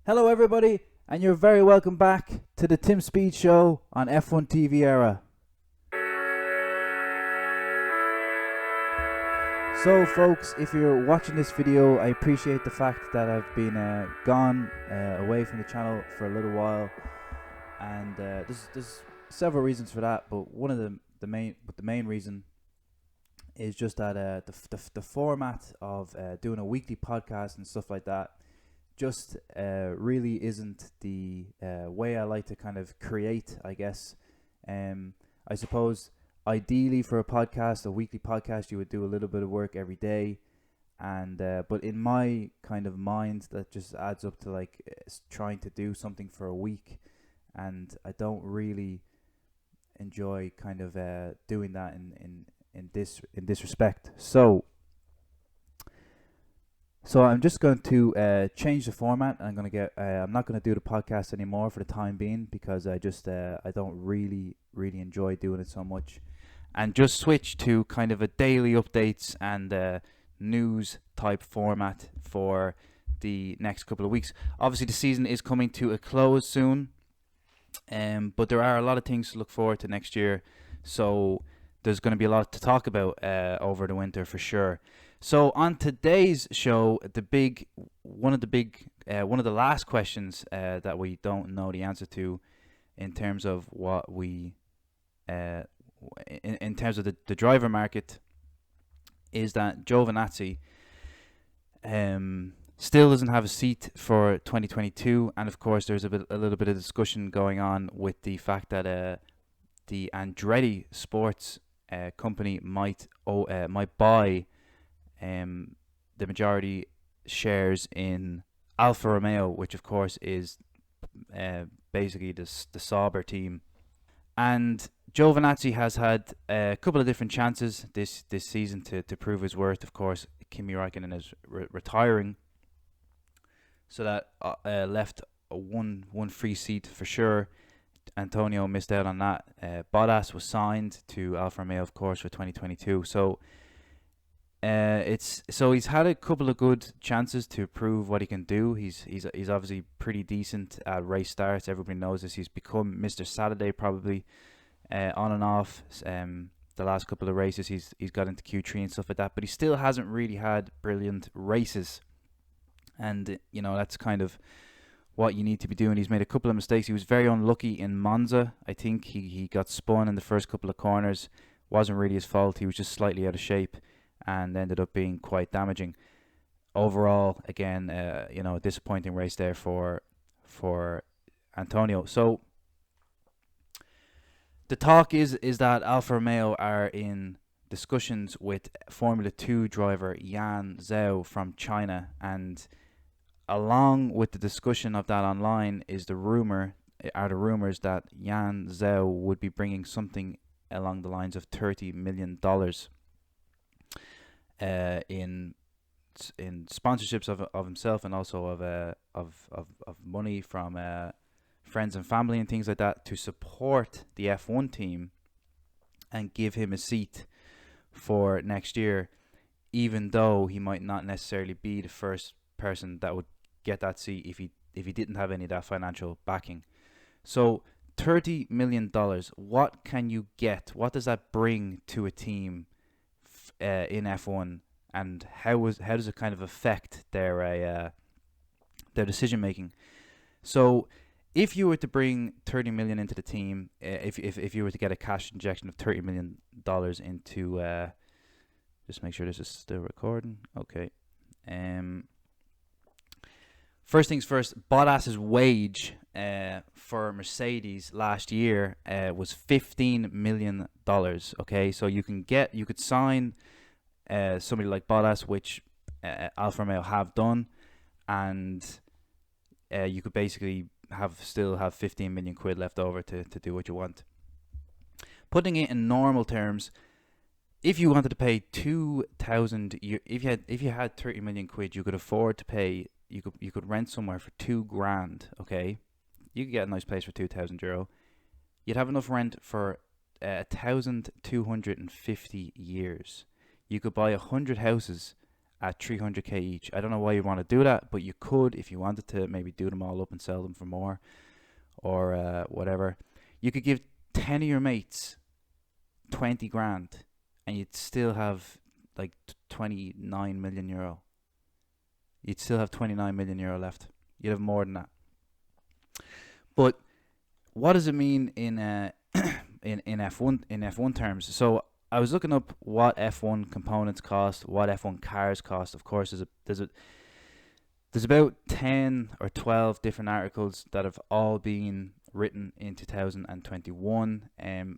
Hello, everybody, and you're very welcome back to the Tim Speed Show on F1 TV Era. So, folks, if you're watching this video, I appreciate the fact that I've been gone away from the channel for a little while, and there's several reasons for that. But one of the main reason is just that the format of doing a weekly podcast and stuff like that just really isn't the way I like to kind of create, I guess. I suppose ideally for a weekly podcast, you would do a little bit of work every day, and but in my kind of mind, that just adds up to like trying to do something for a week, and I don't really enjoy kind of doing that in this respect. So I'm just going to change the format. I'm not going to do the podcast anymore for the time being, because I don't really enjoy doing it so much, and just switch to kind of a daily updates and news type format for the next couple of weeks. Obviously, the season is coming to a close soon, but there are a lot of things to look forward to next year. So there's going to be a lot to talk about over the winter for sure. So on today's show, one of the last questions that we don't know the answer to, in terms of what we, in terms of the driver market, is that Giovinazzi still doesn't have a seat for 2022, and of course there's a little bit of discussion going on with the fact that the Andretti Sports company might buy the majority shares in Alfa Romeo, which of course is basically the Sauber team. And Giovinazzi has had a couple of different chances this season to prove his worth. Of course, Kimi Räikkönen is retiring, so that left one free seat for sure. Antonio missed out on that. Bottas was signed to Alfa Romeo, of course, for 2022. So he's had a couple of good chances to prove what he can do. He's obviously pretty decent at race starts. Everybody knows this. He's become Mr. Saturday probably, on and off. The last couple of races he's got into Q3 and stuff like that, but he still hasn't really had brilliant races. And that's kind of what you need to be doing. He's made a couple of mistakes. He was very unlucky in Monza. I think he got spun in the first couple of corners. Wasn't really his fault. He was just slightly out of shape, and ended up being quite damaging. Overall, again, a disappointing race there for Antonio. So the talk is that Alfa Romeo are in discussions with Formula 2 driver Yan Zhou from China, and along with the discussion of that online are the rumors that Yan Zhou would be bringing something along the lines of $30 million in sponsorships of himself, and also of money from friends and family and things like that, to support the F1 team and give him a seat for next year, even though he might not necessarily be the first person that would get that seat if he didn't have any of that financial backing. So $30 million, what can you get? What does that bring to a team in F1, and how does it kind of affect their decision making? So if you were to bring 30 million into the team, if you were to get a cash injection of $30 million into just make sure this is still recording. Okay. First things first, Bottas's wage for Mercedes last year was $15 million. Okay, so you could sign somebody like Bottas, which Alfa Romeo have done, and you could basically still have 15 million quid left over to do what you want. Putting it in normal terms, if you wanted to pay 2,000, if you had 30 million quid, you could afford to pay. You could rent somewhere for $2,000. Okay, you could get a nice place for €2,000. You'd have enough rent for 1,250 years. You could buy 100 houses at 300k each. I don't know why you want to do that, but you could if you wanted to maybe do them all up and sell them for more, or whatever. You could give 10 of your mates 20 grand and you'd still have like 29 million euro. You'd still have 29 million euro left. You'd have more than that. But what does it mean in in F1 terms? So I was looking up what F1 components cost, what F1 cars cost. Of course, there's about 10 or 12 different articles that have all been written in 2021.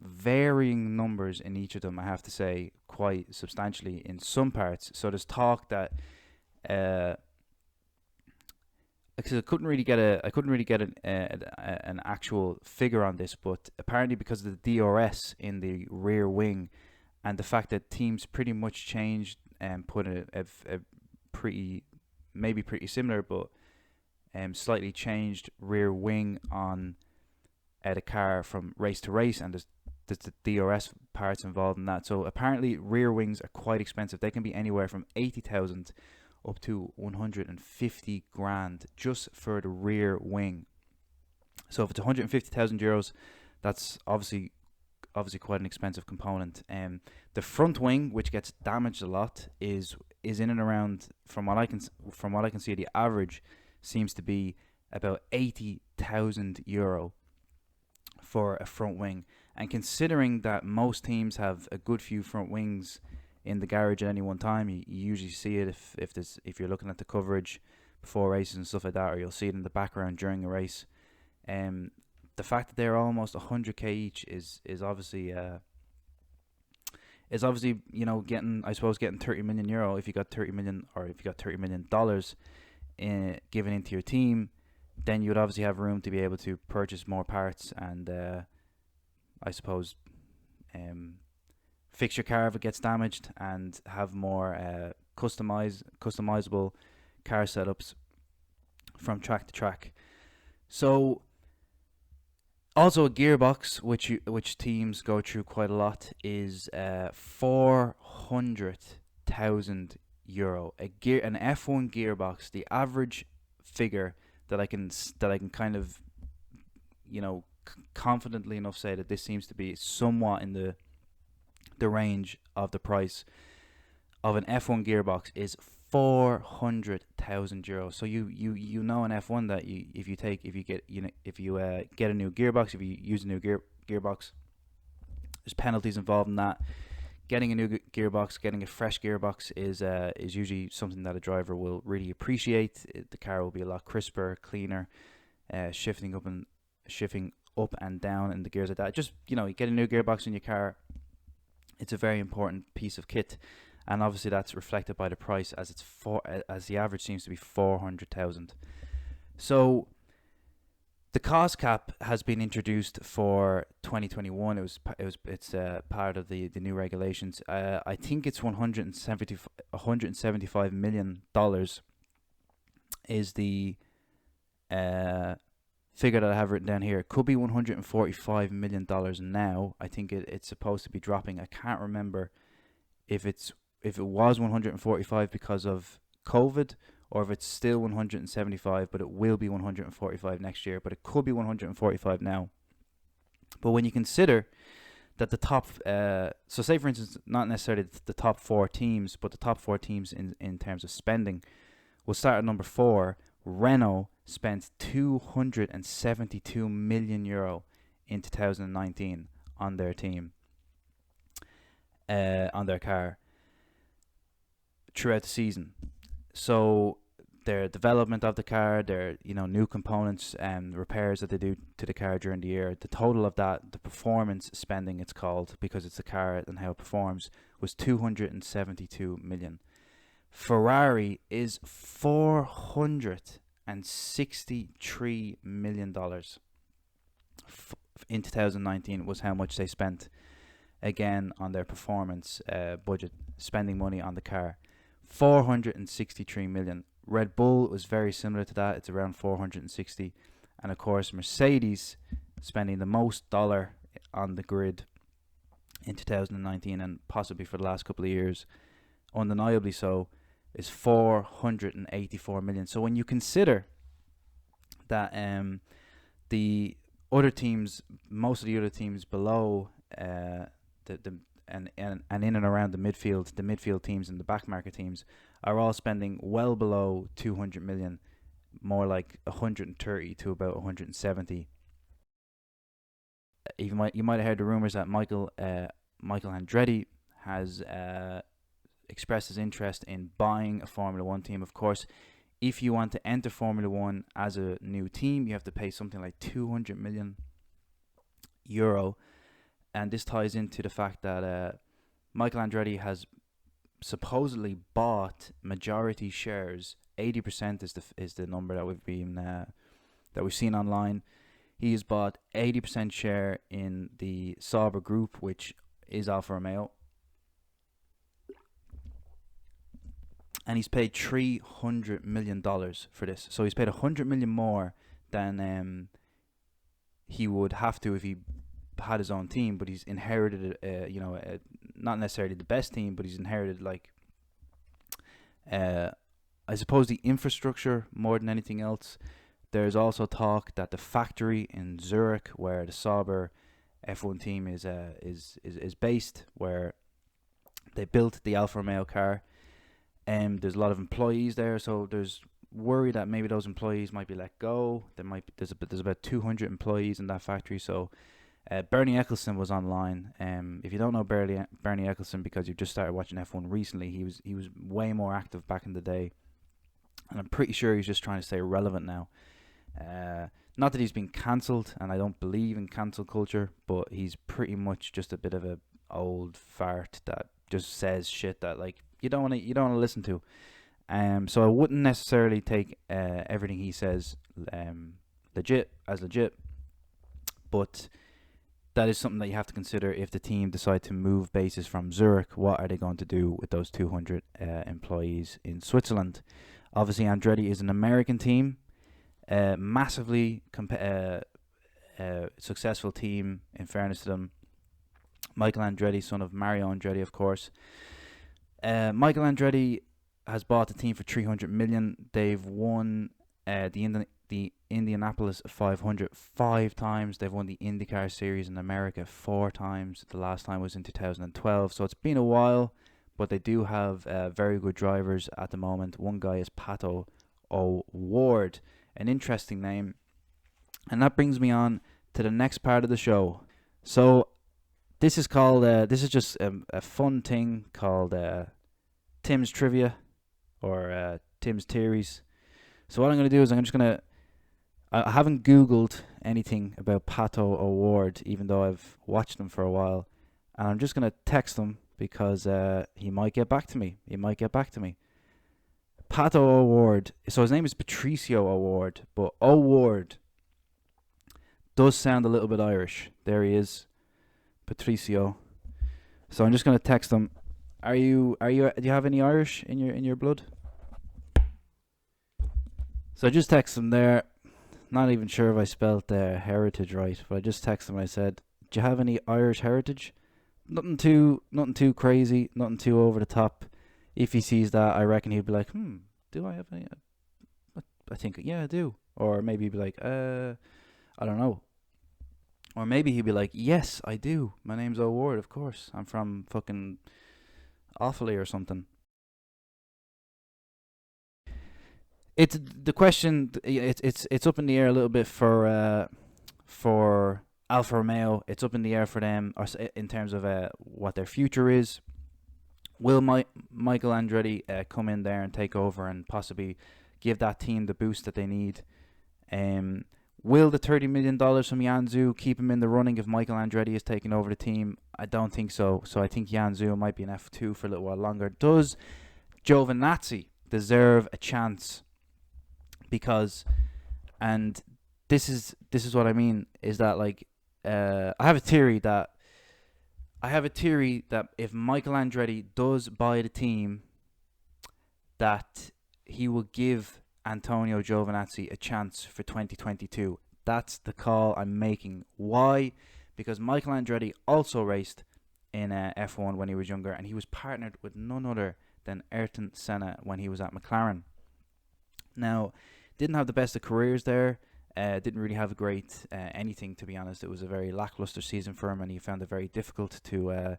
Varying numbers in each of them, I have to say, quite substantially in some parts. So there's talk that because I couldn't really get an actual figure on this, but apparently because of the DRS in the rear wing and the fact that teams pretty much changed and put a pretty similar but slightly changed rear wing on the car from race to race, and there's the DRS parts involved in that. So apparently rear wings are quite expensive. They can be anywhere from 80,000 up to 150 grand just for the rear wing. So if it's 150,000 euros, that's obviously quite an expensive component. The front wing, which gets damaged a lot, is in and around, from what I can see, the average seems to be about 80,000 euro for a front wing. And considering that most teams have a good few front wings in the garage at any one time, you usually see it if you're looking at the coverage before races and stuff like that, or you'll see it in the background during a race. The fact that they're almost 100k each is obviously getting 30 million euro. If you got 30 million, or if you got $30 million given into your team, then you would obviously have room to be able to purchase more parts and fix your car if it gets damaged, and have more customizable car setups from track to track. So also a gearbox, which teams go through quite a lot, is 400,000 euro. An F1 gearbox, the average figure that I can kind of confidently enough say that this seems to be somewhat in the range of the price of an F1 gearbox is 400,000 euros. So you know in F1 that if you get a new gearbox, if you use a new gearbox, there's penalties involved in that. Getting a new gearbox, getting a fresh gearbox is usually something that a driver will really appreciate. The car will be a lot crisper, cleaner, shifting up and down in the gears like that. Just you get a new gearbox in your car. It's a very important piece of kit, and obviously that's reflected by the price, as the average seems to be 400,000. So the cost cap has been introduced for 2021. It's part of the new regulations. I think it's $175 million is the figure that I have written down here. It could be $145 million now. I think it's supposed to be dropping. I can't remember if it was 145 because of COVID, or if it's still 175, but it will be 145 next year. But it could be 145 now. But when you consider that the top, so say for instance, not necessarily the top four teams, but the top four teams in terms of spending, we'll start at number 4. Renault spent 272 million euro in 2019 on their team, on their car, throughout the season. So their development of the car, their new components and repairs that they do to the car during the year, the total of that, the performance spending it's called because it's the car and how it performs, was 272 million. Ferrari is $463 million in 2019 was how much they spent again on their performance budget, spending money on the car. 463 million. Red Bull was very similar to that. It's around 460. And of course Mercedes spending the most dollar on the grid in 2019, and possibly for the last couple of years, undeniably so, is 484 million. So when you consider that the other teams, most of the other teams below the and in and around the midfield teams and the back market teams are all spending well below 200 million, more like 130 to about 170. You might have heard the rumors that Michael Andretti has expressed his interest in buying a Formula One team. Of course, if you want to enter Formula One as a new team, you have to pay something like 200 million euro, and this ties into the fact that Michael Andretti has supposedly bought majority shares. 80% is the number that we've seen online. He has bought 80% share in the Sauber Group, which is Alfa Romeo, and he's paid $300 million for this. So he's paid $100 million more than he would have to if he had his own team. But he's inherited, not necessarily the best team, but he's inherited I suppose the infrastructure more than anything else. There's also talk that the factory in Zurich, where the Sauber F1 team is based, where they built the Alfa Romeo car, there's a lot of employees there, so there's worry that maybe those employees might be let go. There's about 200 employees in that factory. So Bernie Ecclestone was online. If you don't know Bernie Ecclestone because you've just started watching F1 recently, he was way more active back in the day, and I'm pretty sure he's just trying to stay relevant now. Not that he's been cancelled, and I don't believe in cancel culture, but he's pretty much just a bit of a old fart that just says shit that you don't want to listen to. So I wouldn't necessarily take everything he says legit, but that is something that you have to consider if the team decide to move bases from Zurich. What are they going to do with those 200 employees in Switzerland? Obviously, Andretti is an American team. Massively successful team, in fairness to them. Michael Andretti, son of Mario Andretti, of course. Michael Andretti has bought the team for 300 million. They've won the Indianapolis 500 5 times. They've won the IndyCar Series in America 4 times. The last time was in 2012. So it's been a while, but they do have very good drivers at the moment. One guy is Patricio O'Ward, an interesting name. And that brings me on to the next part of the show. So this is called, this is just a fun thing called Tim's Trivia, or Tim's Theories. So what I'm going to do is I haven't Googled anything about Patricio O'Ward, even though I've watched him for a while. And I'm just going to text him because he might get back to me. Patricio O'Ward. So his name is Patricio O'Ward, but O'Ward does sound a little bit Irish. There he is, Patricio. So I'm just going to text him. Do you have any Irish in your blood? So I just texted him there. Not even sure if I spelled heritage right, but I just texted him. I said, "Do you have any Irish heritage?" Nothing too crazy, nothing too over the top. If he sees that, I reckon he'd be like, do I have any? I think, yeah, I do. Or maybe he'd be like, I don't know. Or maybe he'd be like, yes, I do. My name's O'Ward, of course. I'm from fucking Offaly or something. It's the question. It's up in the air a little bit for Alfa Romeo. It's up in the air for them, or in terms of what their future is. Will Michael Andretti come in there and take over and possibly give that team the boost that they need? Will the $30 million from Yanzhou keep him in the running if Michael Andretti is taking over the team? I don't think so. So I think Yanzhou might be an F2 for a little while longer. Does Giovinazzi deserve a chance? Because, and this is what I mean, is that I have a theory that if Michael Andretti does buy the team, that he will give Antonio Giovinazzi a chance for 2022. That's the call I'm making. Why? Because Michael Andretti also raced in F1 when he was younger, and he was partnered with none other than Ayrton Senna when he was at McLaren. Now, didn't have the best of careers there. Didn't really have a great anything, to be honest. It was a very lackluster season for him, and he found it very difficult to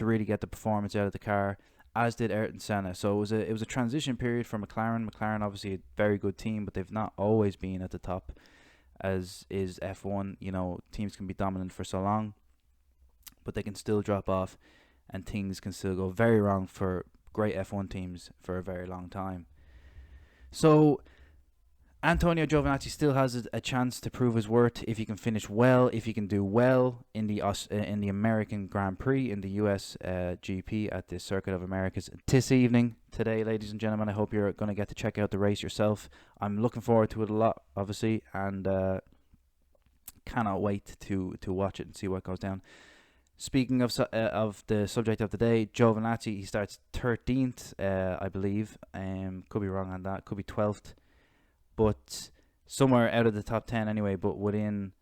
really get the performance out of the car, as did Ayrton Senna. So it was a transition period for McLaren. McLaren, obviously a very good team, but they've not always been at the top, as is F1. You know, teams can be dominant for so long, but they can still drop off, and things can still go very wrong for great F1 teams for a very long time. So Antonio Giovinazzi still has a chance to prove his worth if he can finish well, if he can do well in the American Grand Prix, in the US GP at the Circuit of Americas today, ladies and gentlemen. I hope you're going to get to check out the race yourself. I'm looking forward to it a lot, obviously, and cannot wait to watch it and see what goes down. Speaking of the subject of the day, Giovinazzi, he starts 13th, I believe. Could be wrong on that. Could be 12th. But somewhere out of the top 10 anyway, but within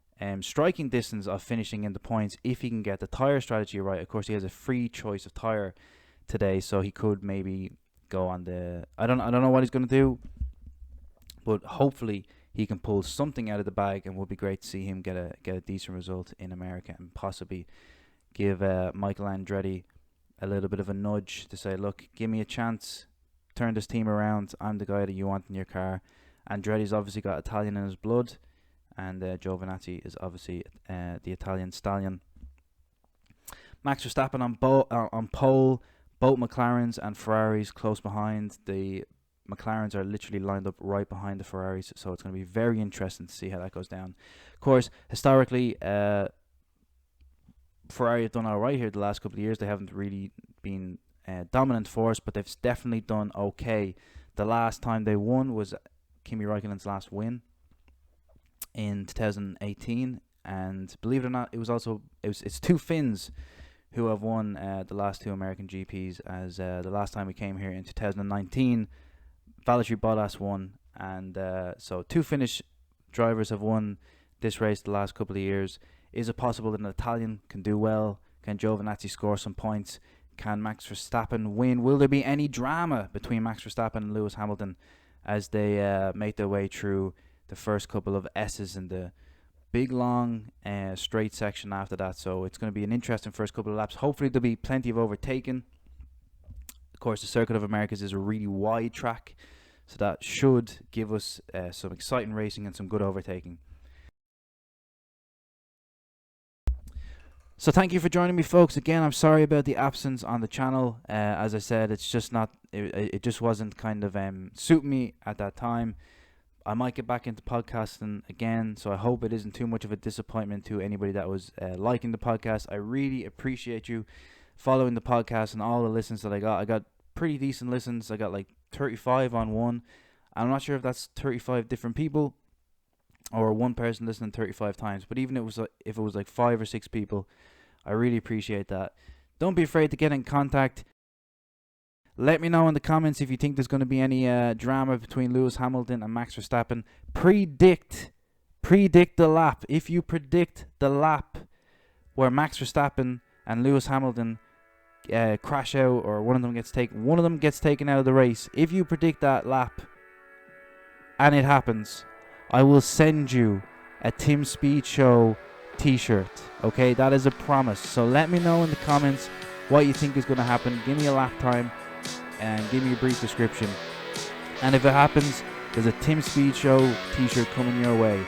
striking distance of finishing in the points if he can get the tyre strategy right. Of course, he has a free choice of tyre today, so he could maybe go on the... I don't know what he's going to do, but hopefully he can pull something out of the bag, and it would be great to see him get a decent result in America, and possibly give Michael Andretti a little bit of a nudge to say, look, give me a chance, turn this team around, I'm the guy that you want in your car. Andretti's obviously got Italian in his blood, and Giovinazzi is obviously the Italian stallion. Max Verstappen on pole, both McLarens and Ferraris close behind. The McLarens are literally lined up right behind the Ferraris, so it's going to be very interesting to see how that goes down. Of course, historically, Ferrari have done alright here the last couple of years. They haven't really been dominant force, but they've definitely done okay. The last time they won was Kimi Räikkönen's last win in 2018, and believe it or not, it's two Finns who have won the last two American GPs, as the last time we came here in 2019, Valtteri Bottas won, and so two Finnish drivers have won this race the last couple of years. Is it possible that an Italian can do well? Can Giovinazzi score some points? Can Max Verstappen win? Will there be any drama between Max Verstappen and Lewis Hamilton as they make their way through the first couple of S's in the big, long, straight section after that? So it's going to be an interesting first couple of laps. Hopefully there'll be plenty of overtaking. Of course, the Circuit of Americas is a really wide track, so that should give us some exciting racing and some good overtaking. So thank you for joining me, folks. Again, I'm sorry about the absence on the channel. As I said, it's just not, it just wasn't kind of suiting me at that time. I might get back into podcasting again, so I hope it isn't too much of a disappointment to anybody that was liking the podcast. I really appreciate you following the podcast and all the listens that I got. I got pretty decent listens. I got like 35 on one. I'm not sure if that's 35 different people or one person listening 35 times, but even if it was like 5 or 6 people, I really appreciate that. Don't be afraid to get in contact. Let me know in the comments if you think there's going to be any drama between Lewis Hamilton and Max Verstappen. Predict the lap. If you predict the lap where Max Verstappen and Lewis Hamilton crash out, or one of them gets taken out of the race, if you predict that lap and it happens, I will send you a Tim Speed Show t-shirt. Okay, that is a promise. So let me know in the comments what you think is going to happen. Give me a lap time and give me a brief description. And if it happens, there's a Tim Speed Show t-shirt coming your way.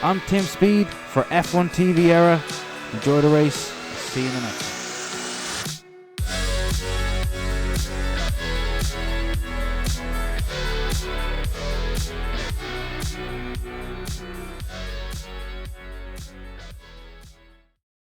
I'm Tim Speed for F1 TV Era. Enjoy the race. See you in the next one.